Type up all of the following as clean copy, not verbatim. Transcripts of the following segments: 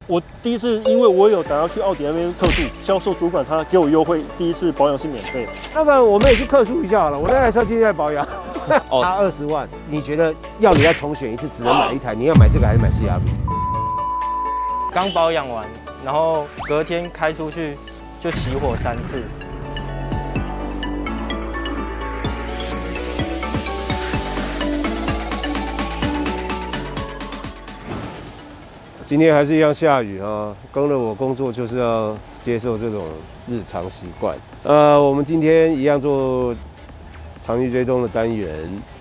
我第一次，因为我有打算去奥迪那边客诉，销售主管他给我优惠，第一次保养是免费。那么我们也去客诉一下好了。我那台车今天在保养，差20万，你觉得要你再重选一次，只能买一台，你要买这个还是买 CR-V？ 刚保养完，然后隔天开出去就熄火3次。今天还是一样下雨啊，跟了我工作就是要接受这种日常习惯。我们今天一样做长期追踪的单元，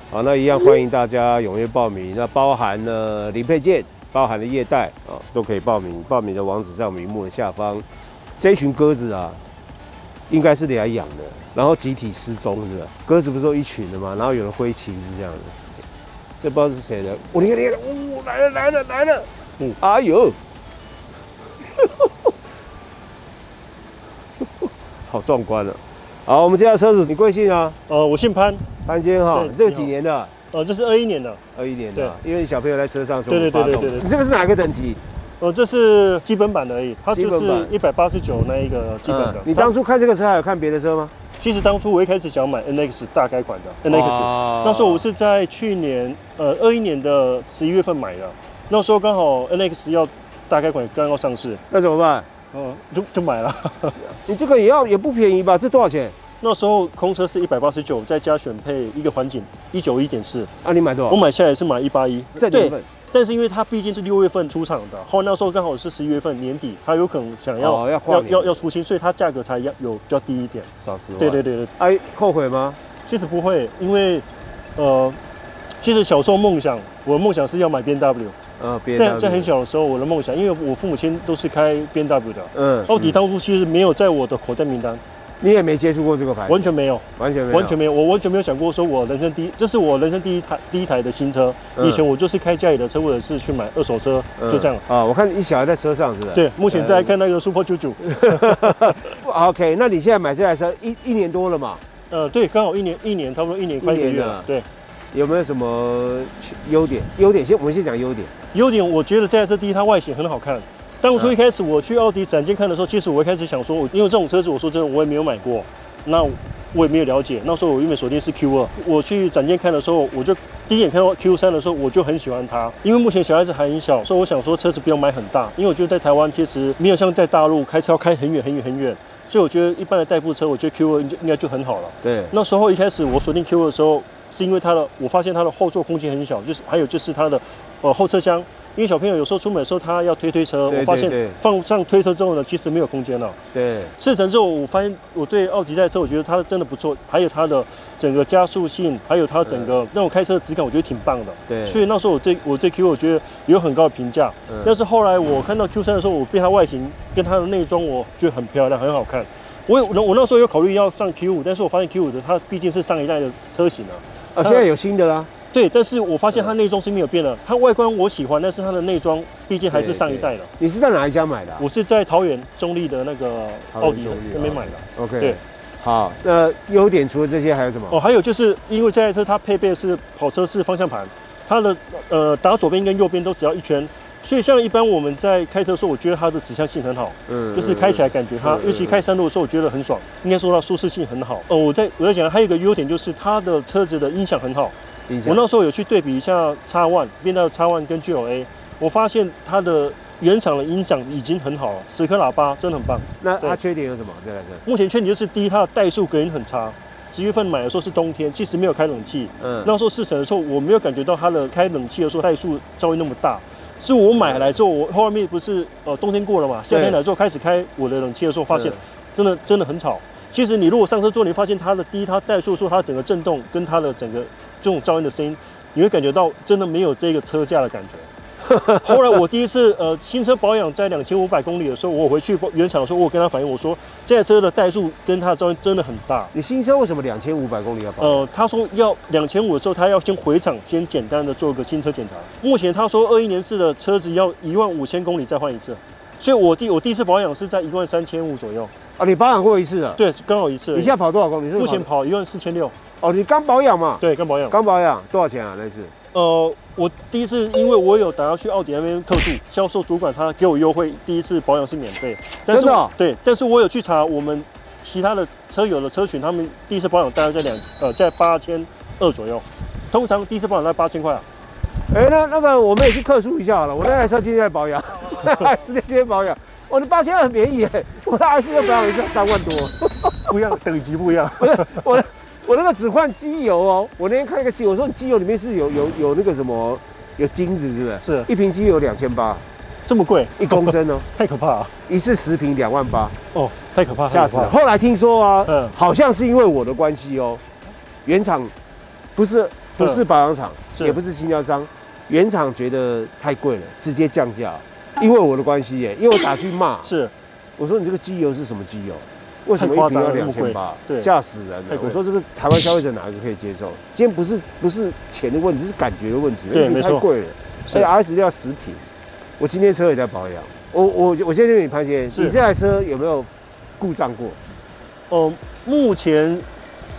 好，那一样欢迎大家踊跃报名。那包含了零配件，包含了业代啊，都可以报名。报名的网址在我们荧幕的下方。这一群鸽子啊，应该是来养的，然后集体失踪是吧？鸽子不是都一群的吗？然后有人挥旗是这样的，这不知道是谁的。我你看，来了！哎呦，好壮观了！好，我们介绍车主，你贵姓啊？我姓潘，潘先哈，这个几年的这是21年的，21年的，因为你小朋友在车上，所以对。你这个是哪个等级？这是基本版的而已，它就是189那一个基本的。你当初看这个车还有看别的车吗？其实当初我一开始想买 NX 大改款的 NX，那时候我是在去年21年的11月份买的。那时候刚好 NX 要大改款刚要上市，那怎么办？就买了。你这个也不便宜吧？这多少钱？那时候空车是189，再加选配一个环景191.4。啊，你买多少？我买下来是买181。这年份。但是因为它毕竟是6月份出厂的，后来那时候刚好是11月份年底，它有可能想要出新，所以它价格才有比较低一点，少10万。对。哎，后悔吗？其实不会，因为其实小时候梦想，我的梦想是要买 BMW。在很小的时候，我的梦想，因为我父母亲都是开 BMW 的，奥迪当初其实没有在我的口袋名单，你也没接触过这个牌，完全没有，完全没有，我完全没有想过说我人生这是我人生第一台的新车，以前我就是开家里的车，或者是去买二手车，就这样啊。我看你小孩在车上是不是？对，目前在看那个 Super Juju。OK， 那你现在买这台车一年多了嘛？对，刚好一年，差不多1年快1个月了，对。有没有什么优点？我们先讲优点。优点，我觉得这台车第一，它外形很好看。当初一开始我去奥迪展间看的时候，其实我一开始想说，因为这种车子，我说真的，我也没有买过，那我也没有了解。那时候我原本锁定是 Q2，我去展间看的时候，我就第一眼看到 Q3的时候，我就很喜欢它。因为目前小孩子还很小，所以我想说车子不用买很大，因为我觉得在台湾其实没有像在大陆开车要开很远。所以我觉得一般的代步车，我觉得 Q2应该就很好了。对，那时候一开始我锁定 Q2的时候，是因为我发现它的后座空间很小，还有就是它的后车厢，因为小朋友有时候出门的时候他要推车，我发现放上推车之后呢，其实没有空间了。对，试乘之后我发现我对奥迪这台车，我觉得它真的不错，还有它的整个加速性，还有它整个那种开车的质感，我觉得挺棒的。对，所以那时候我对 Q 我觉得有很高的评价。但是后来我看到 Q3的时候，我被它外形跟它的内装，我觉得很漂亮，很好看。我那时候有考虑要上 Q5，但是我发现 Q5的它毕竟是上一代的车型了。现在有新的啦。对，但是我发现它内装是没有变的，它外观我喜欢，但是它的内装毕竟还是上一代的。你是在哪一家买的？我是在桃园中立的那个奥迪那边买的。OK， 对，好，那优点除了这些还有什么？还有就是因为这台车它配备的是跑车式方向盘，它的打左边跟右边都只要1圈。所以像一般我们在开车的时候，我觉得它的指向性很好，就是开起来感觉它，尤其开山路的时候，我觉得很爽。应该说它舒适性很好。我在讲还有一个优点就是它的车子的音响很好。我那时候有去对比一下 X1 X1跟 GLA， 我发现它的原厂的音响已经很好了，10颗喇叭真的很棒。那它缺点有什么？这台车目前缺点就是第一，它的怠速隔音很差。10月份买的时候是冬天，其实没有开冷气。那时候试乘的时候，我没有感觉到它的开冷气的时候怠速噪音那么大。是我买来之后，我后面不是冬天过了嘛，夏天来之后开始开我的冷气的时候，发现真的很吵。其实你如果上车之后，你发现它的第一，它怠速的时候，它整个震动跟它的整个这种噪音的声音，你会感觉到真的没有这个车架的感觉。后来我第一次新车保养在2500公里的时候，我回去原厂的时候，我跟他反映，我说这台车的怠速跟它的噪音真的很大。你新车为什么2500公里要保养？他说要2500的时候，他要先回厂，先简单的做个新车检查。目前他说21年式的车子要15000公里再换一次，所以我第一次保养是在13500左右。啊，你保养过一次了？对，刚好一次。你现在跑多少公里？目前跑14600。哦，你刚保养嘛？对，刚保养。刚保养多少钱啊？那次我第一次因为我有打算去奥迪那边客诉，销售主管他给我优惠，第一次保养是免费。真的哦？对，但是我有去查我们其他的车友的车群，他们第一次保养大概在8200左右，通常第一次保养在8000块啊。哎，那个我们也去客诉一下好了。我那台车今天在保养，10年前保养，我的8000很便宜哎，我的24保养一次3万多，不一样，等级不一样。我那个只换机油哦，我那天看一个机油，我说你机油里面是有那个什么有金子是不是？是，一瓶机油2800，这么贵，1公升哦，太可怕了。一次10瓶28000，哦，太可怕，吓死了。后来听说啊，好像是因为我的关系哦，原厂不是保养厂，也不是经销商，原厂觉得太贵了，直接降价，因为我的关系耶，因为我打去骂，是，我说你这个机油是什么机油？为什么一瓶要2800？对，吓死人了！我说这个台湾消费者哪个可以接受？今天不是钱的问题，是感觉的问题。对，没错，太贵了。而且 RS6要10瓶，我今天车也在保养。我先问你潘先生，你这台车有没有故障过？目前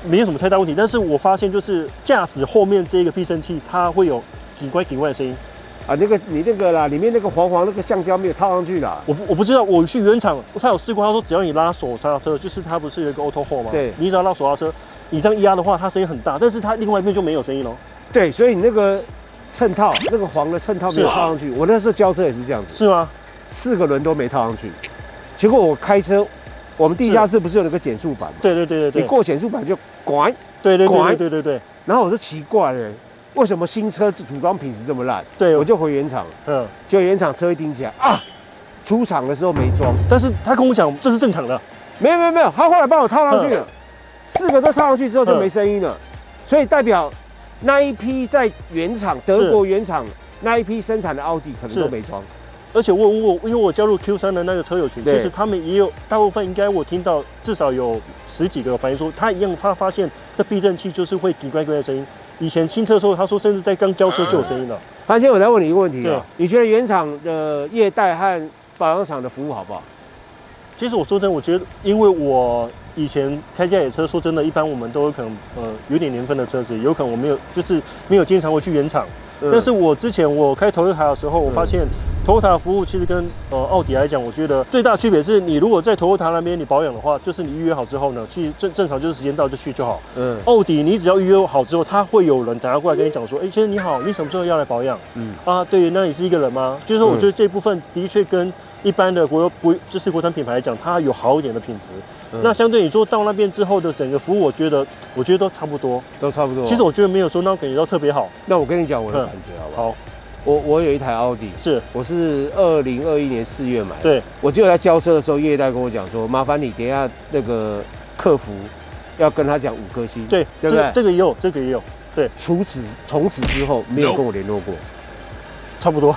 没有什么太大问题，但是我发现就是驾驶后面这个避震器它会有叽怪的声音。啊，你那个啦，里面那个黄那个橡胶没有套上去啦。我不知道，我去原厂，他有试过，他说只要你拉手刹车，就是它不是有一个 auto hold 吗？对，你只要拉手刹车，你这样压的话，它声音很大，但是它另外一边就没有声音咯。对，所以你那个衬套，那个黄的衬套没有套上去。我那时候交车也是这样子。是吗？4个轮都没套上去，结果我开车，我们地下室不是有那个减速板吗？对，你过减速板就拐。对。然后我就奇怪了。为什么新车组装品质这么烂？对，我就回原厂，就原厂车一钉起来啊，出厂的时候没装，但是他跟我讲这是正常的，没有，他后来帮我套上去了，4个都套上去之后就没声音了，所以代表那一批在原厂德国原厂那一批生产的奥迪可能都没装。而且我问过，因为我加入 Q3的那个车友群，其实他们也有大部分应该我听到至少有10几个反映说，他一样他发现这避震器就是会叽怪的声音。以前新车的时候，他说甚至在刚交车就有声音了。潘先生，我再问你一个问题啊，你觉得原厂的业代和保养厂的服务好不好？其实我说真的，我觉得，因为我以前开家野车，说真的，一般我们都有可能有点年份的车子，有可能我没有经常会去原厂。但是我之前我开Toyota的时候，我发现Toyota的服务其实跟奥迪来讲，我觉得最大的区别是你如果在Toyota那边你保养的话，就是你预约好之后呢，其实正常就是时间到就去就好。奥迪你只要预约好之后，他会有人打过来跟你讲说，先生你好，你什么时候要来保养？对，那你是一个人吗？就是说，我觉得这部分的确跟一般的国产品牌来讲，它有好一点的品质。那相对你说到那边之后的整个服务，我觉得都差不多，其实我觉得没有说那感觉到特别好。那我跟你讲我的感觉好不好？好，我有一台奥迪，我是2021年4月买的。对，我就在交车的时候，业代跟我讲说，麻烦你等一下那个客服要跟他讲5颗星。对，对不对？这个也有。对，从此之后没有跟我联络过，差不多。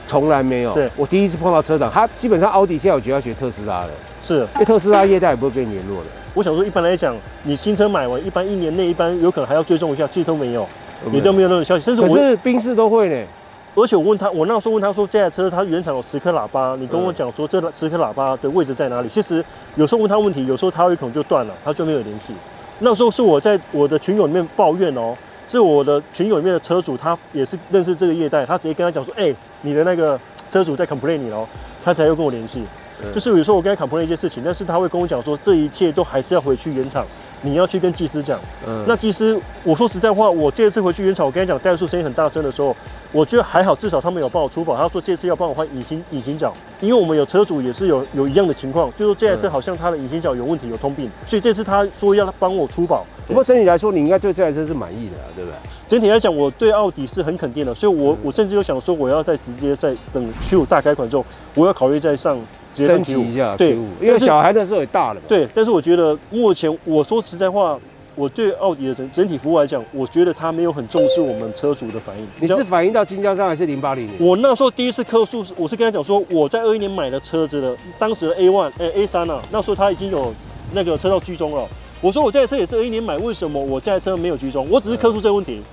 从来没有。对，我第一次碰到车长，他基本上奥迪现在我觉得要学特斯拉了，是因为特斯拉业代也不会跟你联络的。我想说，一般来讲，你新车买完，一般1年内有可能还要追踪一下，其实都没有，也都没有任何消息。甚至可是宾士都会呢。而且我那时候问他说，这台车它原厂有10颗喇叭，你跟我讲说这10颗喇叭的位置在哪里？其实有时候问他问题，有时候他有可能就断了，他就没有联系。那时候是我在我的群友里面抱怨哦。是我的群友里面的车主，他也是认识这个业代，他直接跟他讲说，你的那个车主在 complain 你咯，他才又跟我联系。就是有时候我跟他 complain 一些事情，但是他会跟我讲说，这一切都还是要回去原厂，你要去跟技师讲。那技师，我说实在话，我这次回去原厂，我跟他讲怠速声音很大声的时候，我觉得还好，至少他们有帮我出保。他说这次要帮我换隐形角，因为我们有车主也是有一样的情况，就是说这台车好像他的隐形角有问题，有通病，所以这次他说要帮我出保。不过整体来说，你应该对这台车是满意的啦，对不对？整体来讲，我对奥迪是很肯定的，所以我甚至有想说，我要直接在等 Q5大改款之后，我要考虑再上直接上 Q5 升级一下 Q5，对，因为小孩那时候也大了嘛。对，但是我觉得目前我说实在话，我对奥迪的整体服务来讲，我觉得他没有很重视我们车主的反应。你是反映到经销商还是080年？我那时候第一次客诉，我是跟他讲说，我在21年买的车子的，当时的 A3啊，那时候他已经有那个车道居中了。我说我这台车也是21年买，为什么我这台车没有居中？我只是客诉这个问题。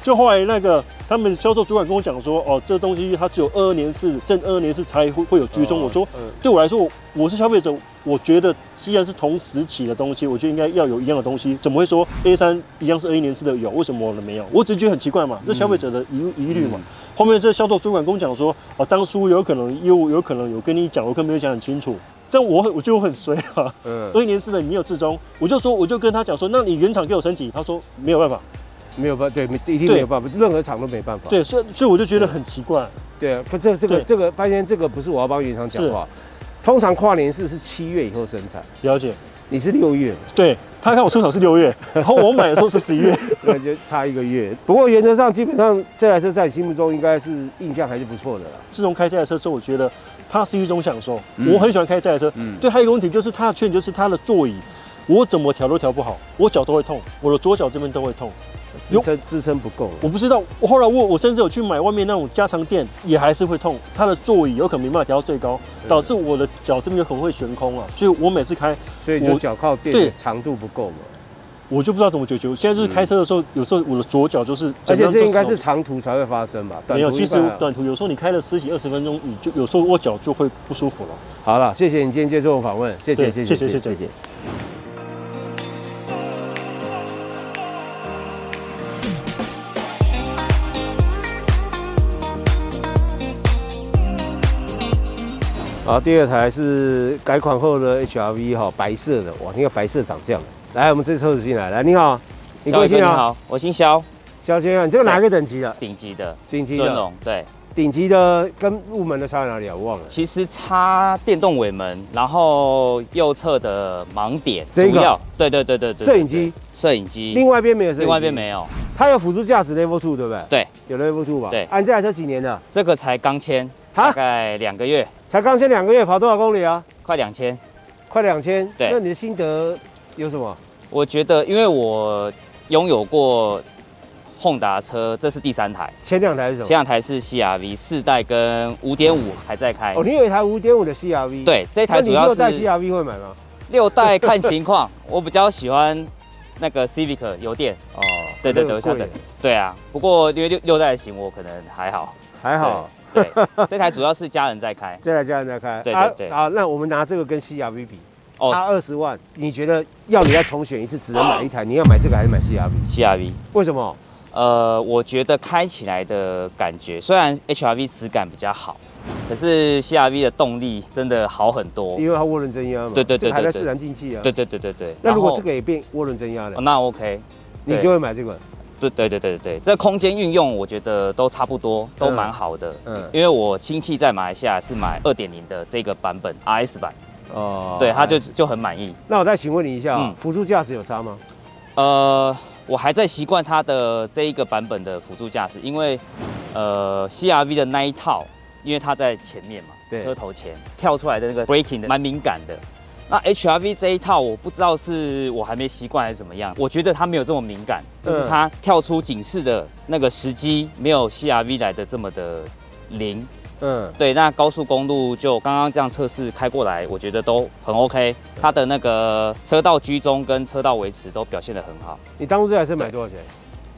就后来那个他们销售主管跟我讲说，哦，这东西它只有22年式，正22年式才会有居中。我说，对我来说，我是消费者，我觉得既然是同时期的东西，我就应该要有一样的东西。怎么会说 A3一样是21年式的有，为什么我的没有？我只是觉得很奇怪嘛，这消费者的疑虑嘛。后面这销售主管跟我讲说，哦，当初有可能业务有可能有跟你讲，我可能没有讲很清楚。这样我觉得我很衰啊。21年式的你没有至中，我就跟他讲说，那你原厂给我升级，他说没有办法。没有办法，对，一定没有办法，任何厂都没办法。对，所以我就觉得很奇怪。对啊，可这个，发现这个不是我要帮原厂讲话。通常跨年式是7月以后生产。了解。你是6月。对，他看我出厂是6月，然后我买的时候是11月，那就差1个月。不过原则上，基本上这台车在你心目中应该是印象还是不错的啦。自从开这台车之后，我觉得它是一种享受。我很喜欢开这台车。对，还有一个问题就是它的缺点就是它的座椅，我怎么调都调不好，我脚都会痛，我的左脚这边都会痛。支撑不够，我不知道。后来我甚至有去买外面那种加长垫，也还是会痛。它的座椅有可能没办法调到最高，导致我的脚这边有可能会悬空啊。所以我每次开，所以就脚靠垫的长度不够嘛。我就不知道怎么解决。现在就是开车的时候，有时候我的左脚就是，而且这应该是长途才会发生吧？没有，其实短途有时候你开了10几20分钟，你就有时候我脚就会不舒服了。好了，谢谢你今天接受我访问，谢谢。好，第二台是改款后的 HRV 哈，白色的，哇，那个白色涨价了。来，我们这车子进来，来，你好，你贵姓啊？你好，我姓肖，肖先生，你这个哪一个等级的？顶级的，尊龙，对，顶级的跟入门的差在哪里啊？我忘了。其实差电动尾门，然后右侧的盲点，这个，对，摄影机，另外一边没有摄影机，另外一边没有。它有辅助驾驶 Level 2，对不对？对，有 Level 2吧？对。这台车几年的？这个才刚签，大概2个月。才刚签2个月，跑多少公里啊？快2000，快2000。对，那你的心得有什么？我觉得，因为我拥有过Honda车，这是第3台。前2台是什么？前2台是 CRV 4代跟5.5还在开。哦，你有一台5.5的 CRV？对，这台主要是。6代 CRV 会买吗？6代看情况，我比较喜欢那个 Civic 油电。哦，对，对啊。不过因为6代型我可能还好。还好。对，这台主要是家人在开，这台家人在开。对。好，那我们拿这个跟 CRV 比，差20万，你觉得要你再重选一次，只能买一台，你要买这个还是买 CRV？CRV。为什么？我觉得开起来的感觉，虽然 HRV 质感比较好，可是 CRV 的动力真的好很多，因为它涡轮增压嘛。对，还在自然进气啊。对。那如果这个也变涡轮增压了，那 OK， 你就会买这个。对，这空间运用我觉得都差不多，都蛮好的。因为我亲戚在马来西亚是买2.0的这个版本 RS 版，对，他就很满意。那我再请问你一下，辅助驾驶有差吗？我还在习惯它的这一个版本的辅助驾驶，因为CRV 的那一套，因为它在前面嘛，车头前跳出来的那个 braking 的蛮敏感的。那 HRV 这一套我不知道是我还没习惯还是怎么样，我觉得它没有这么敏感，就是它跳出警示的那个时机没有 CRV 来的这么的灵。对，那高速公路就刚刚这样测试开过来，我觉得都很 OK， 它的那个车道居中跟车道维持都表现得很好。你当初这台车买多少钱？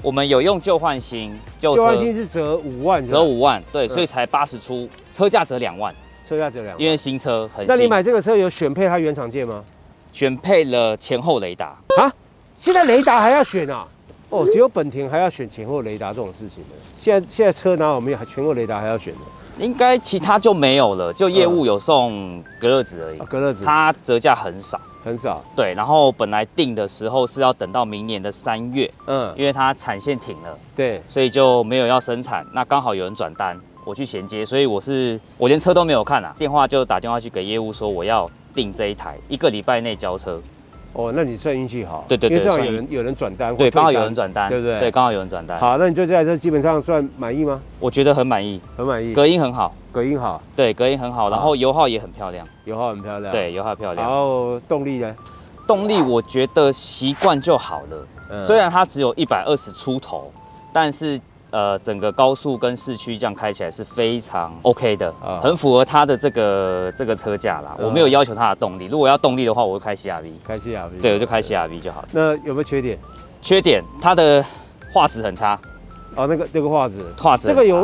我们有用旧换新，旧换新是折5万，折5万，对，所以才80出，车价折2万。车价折2万，因为新车很新。那你买这个车有选配它原厂件吗？选配了前后雷达啊？现在雷达还要选啊？哦，只有本田还要选前后雷达这种事情的。现在车哪有没有前后雷达还要选的？应该其他就没有了，就业务有送隔热纸而已。隔热纸，它折价很少。很少。对，然后本来定的时候是要等到明年的3月，因为它产线停了，对，所以就没有要生产。那刚好有人转单。我去衔接，所以我连车都没有看啊，电话就打电话去给业务说我要订这一台，1个礼拜内交车。哦，那你算运气好。对，因为正好有人转单，对，刚好有人转单，对不对？对，刚好有人转单。好，那你对这台车基本上算满意吗？我觉得很满意，很满意。隔音很好，隔音好。对，隔音很好，然后油耗也很漂亮，油耗很漂亮。对，油耗漂亮。然后动力呢？动力我觉得习惯就好了，虽然它只有120出头，但是。整个高速跟市区这样开起来是非常 OK 的，很符合它的这个车价啦。我没有要求它的动力，如果要动力的话，我会开 CRV。开 CRV。对，我就开 CRV 就好了。那有没有缺点？缺点，它的画质很差。哦，那个画质，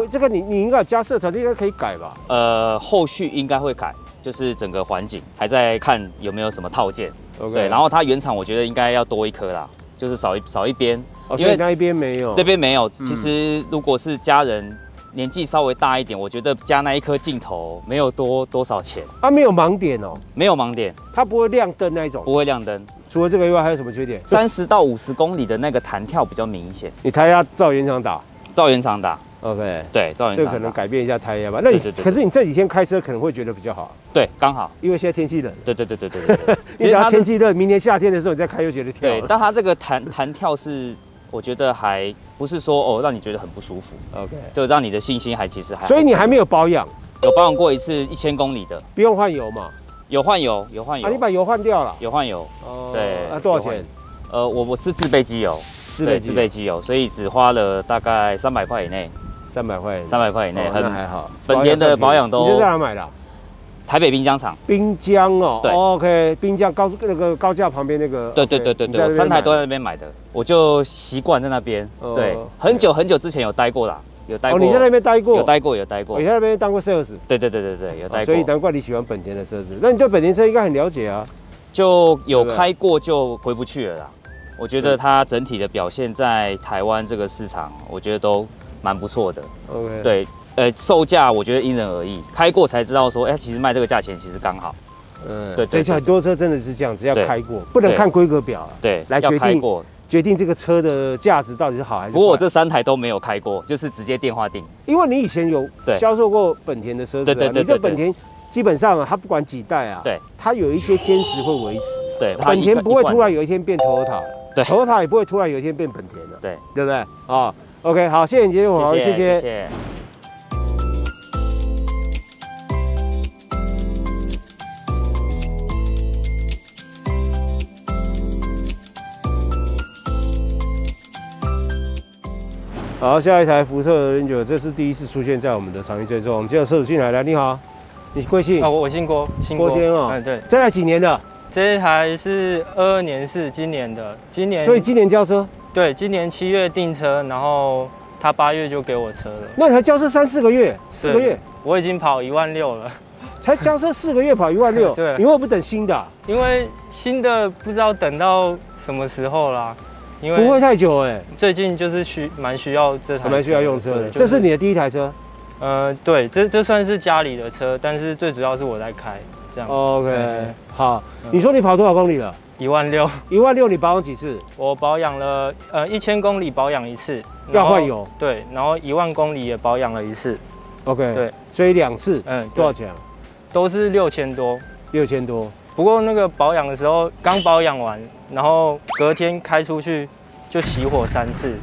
这个你应该加社团，应该可以改吧？后续应该会改，就是整个环境还在看有没有什么套件。OK， 对，然后它原厂我觉得应该要多一颗啦，就是少一边，因为那一边没有，这边没有。其实如果是家人年纪稍微大一点，我觉得加那一颗镜头没有多少钱。它没有盲点哦，没有盲点，它不会亮灯那一种，不会亮灯。除了这个以外，还有什么缺点？30到50公里的那个弹跳比较明显。你胎压照原厂打？照原厂打。OK， 对，照原厂打。这个可能改变一下胎压吧。那你可是你这几天开车可能会觉得比较好。对，刚好，因为现在天气冷。对。因为它天气热，明年夏天的时候你再开又觉得跳。对，但它这个弹跳是，我觉得还不是说让你觉得很不舒服。OK， 就让你的信心其实还。所以你还没有保养？有保养过一次1000公里的，不用换油嘛？有换油。啊，你把油换掉了？有换油。哦。对。多少钱？我是自备机油，自备机油，所以只花了大概300块以内。300块以内，那还好。本田的保养都。你是在哪买的？台北滨江厂。滨江哦。对。OK， 滨江高架旁边那个。对，我3台都在那边买的，我就习惯在那边。对，很久之前有待过啦。有待过。你在那边待过？有待过。你在那边当过 sales？ 对，有待过。所以难怪你喜欢本田的车子。那你对本田车应该很了解啊？就有开过就回不去了啦。我觉得它整体的表现在台湾这个市场，我觉得都蛮不错的。OK。对，售价我觉得因人而异，开过才知道说，其实卖这个价钱其实刚好。对，这很多车真的是这样子，要开过，不能看规格表啊。对，来决定这个车的价值到底是好还是坏。不过我这3台都没有开过，就是直接电话订。因为你以前有销售过本田的车子，对，你对本田基本上它不管几代啊，对，它有一些坚持会维持。对，本田不会突然有一天变 Toyota， 对 ，Toyota 也不会突然有一天变本田的，对，对不对？啊 ，OK， 好，谢谢你今天我们，谢谢。好，下一台福特Ranger，这是第一次出现在我们的场域追踪。我们介绍车主进来，你好，你贵姓？我姓郭，郭先哦。对。这台几年的？这一台是22年是今年的，所以今年交车？对，今年7月订车，然后他8月就给我车了。那才交车3、4个月，4个月，我已经跑16000了。才交车4个月跑16000，对，你为什么不等新的？因为新的不知道等到什么时候啦。因为不会太久最近就是蛮需要这台，蛮需要用车的。这是你的第一台车？对，这算是家里的车，但是最主要是我在开，这样。OK， 好，你说你跑多少公里了？16000，你保养几次？我保养了1000公里保养1次，要换油。对，然后10000公里也保养了1次。OK， 对，所以2次。多少钱啊？都是6000多。6000多。不过那个保养的时候刚保养完，然后隔天开出去就熄火3次，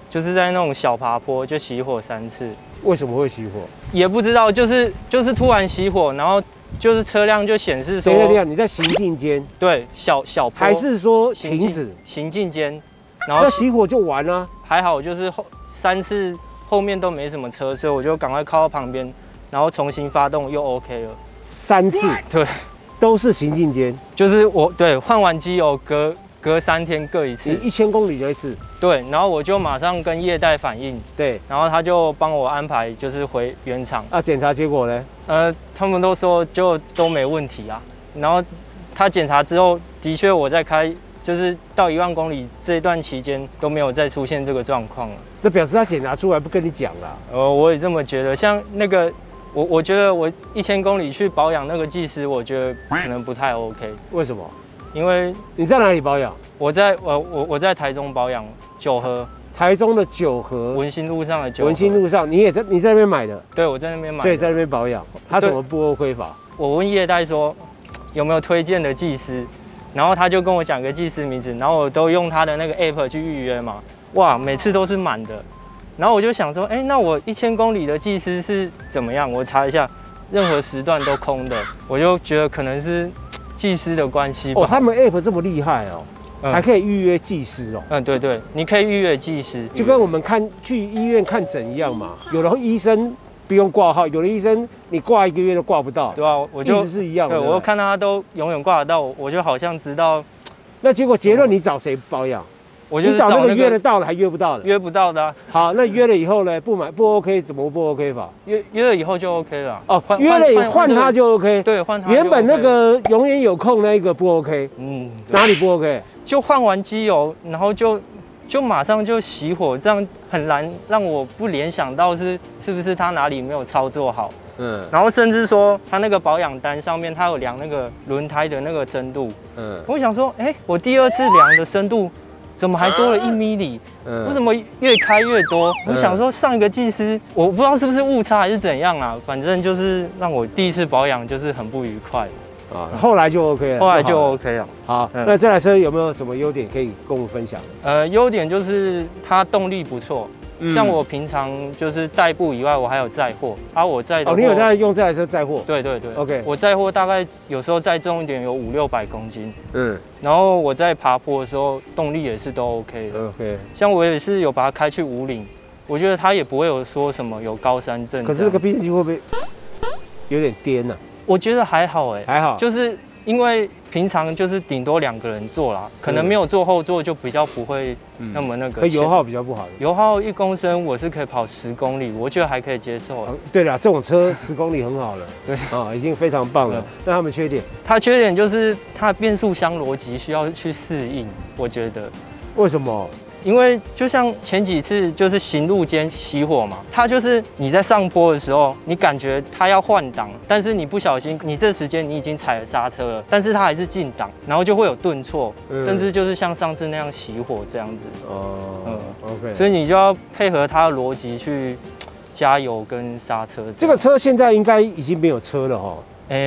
就是在那种小爬坡就熄火3次。为什么会熄火？也不知道，就是突然熄火，然后就是车辆就显示说，对，你在行进间，对，小坡，还是说停止行进间，然后那熄火就完了。还好就是3次后面都没什么车，所以我就赶快靠到旁边，然后重新发动又 OK 了。3次，对。都是行进间，就是我对换完机油隔3天各1次，你1000公里就1次，对，然后我就马上跟业代反映，对，然后他就帮我安排就是回原厂。检查结果呢？他们都说就都没问题啊，然后他检查之后，的确我在开，就是到10000公里这一段期间都没有再出现这个状况了。那表示他检查出来不跟你讲啦？我也这么觉得，像那个。我觉得我1000公里去保养那个技师，我觉得可能不太 OK。为什么？因为你在哪里保养？我在台中保养9和，台中的9和文心路上的9和。文心路上，你在那边买的？对，我在那边买的。所以在那边保养，他怎么不 OK 法？我问业代说有没有推荐的技师，然后他就跟我讲个技师名字，然后我都用他的那个 app 去预约嘛。哇，每次都是满的。然后我就想说，那我1000公里的技师是怎么样？我查一下，任何时段都空的。我就觉得可能是技师的关系吧。他们 app 这么厉害哦，还可以预约技师哦。对，你可以预约技师，就跟我们去医院看诊一样嘛。有的医生不用挂号，有的医生你挂1个月都挂不到。对啊，我就意思是一样的。对，我看他都永远挂得到，我就好像知道。那结果结论你找谁保养？我就你找那个找那个约得到的还约不到的？约不到的啊。好，那约了以后呢？不 OK， 怎么不 OK 法？约了以后就 OK 了。哦，约了以后换他就 OK。对，换他就 OK。原本那个永远有空那一个不 OK。哪里不 OK？就换完机油，然后就马上就熄火，这样很难让我不联想到是不是他哪里没有操作好。然后甚至说他那个保养单上面，他有量那个轮胎的那个深度。我想说，我第2次量的深度怎么还多了1米米？为什么越开越多？我想说上一个技师，我不知道是不是误差还是怎样啊，反正就是让我第1次保养就是很不愉快。后来就 OK 了。后来就 OK 了。好，那这台车有没有什么优点可以跟我们分享？优点就是它动力不错。像我平常就是代步以外，我还有载货。我载的货，你有在用这台车载货？对。OK， 我载货大概有时候载重一点，有500-600公斤。然后我在爬坡的时候，动力也是都 OK 的。OK， 像我也是有把它开去5岭，我觉得它也不会有说什么有高山症。可是这个变速器会不会有点颠呢？我觉得还好还好，就是因为平常就是顶多2个人坐啦，可能没有坐后座就比较不会那么那个。油耗比较不好的。油耗1公升我是可以跑10公里，我觉得还可以接受。对了，这种车10公里很好了。对已经非常棒了。那它们缺点？它缺点就是它的变速箱逻辑需要去适应，我觉得。为什么？因为就像前几次就是行路间熄火嘛，它就是你在上坡的时候，你感觉它要换挡，但是你不小心，你这时间你已经踩了刹车了，但是它还是进档，然后就会有顿挫，甚至就是像上次那样熄火这样子。OK， 所以你就要配合它的逻辑去加油跟刹车。这个车现在应该已经没有车了哈。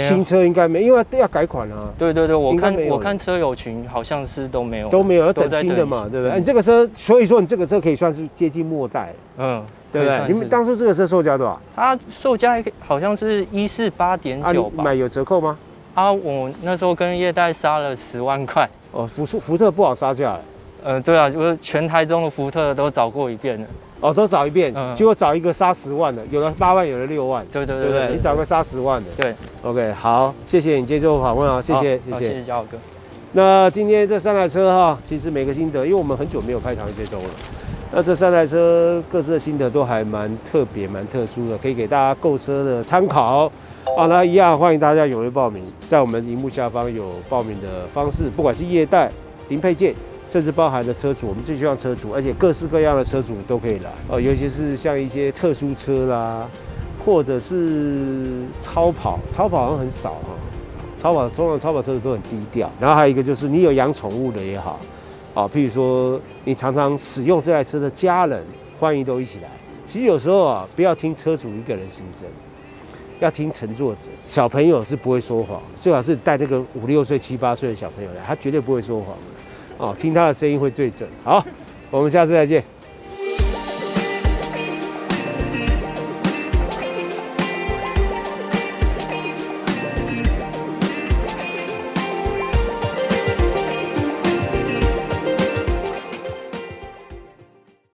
新车应该没，因为要改款啊。对，我看车友群好像是都没有，要等新的嘛，对不对？你这个车，所以说你这个车可以算是接近末代，对不对？你们当初这个车售价多少？它售价好像是148.9吧。买有折扣吗？我那时候跟业代杀了10万块。不是福特不好杀价。对啊，就是全台中的福特都找过一遍了。都找一遍，结果找一个杀10万的，有的8万，有的6万，对不对？你找个杀10万的，对。OK， 好，谢谢你接受我访问啊，谢谢嘉豪哥。那今天这3台车哈，其实每个心得，因为我们很久没有拍长追踪了，那这3台车各自的心得都还蛮特别、蛮特殊的，可以给大家购车的参考。那一样欢迎大家踊跃报名，在我们荧幕下方有报名的方式，不管是业代、零配件。甚至包含了车主，我们最希望车主，而且各式各样的车主都可以来尤其是像一些特殊车啦，或者是超跑好像很少通常超跑车都很低调。然后还有一个就是你有养宠物的也好，譬如说你常常使用这台车的家人，欢迎都一起来。其实有时候不要听车主一个人心声，要听乘坐者。小朋友是不会说谎，最好是带那个5、6岁、7、8岁的小朋友来，他绝对不会说谎。听他的声音会最准。好，我们下次再见。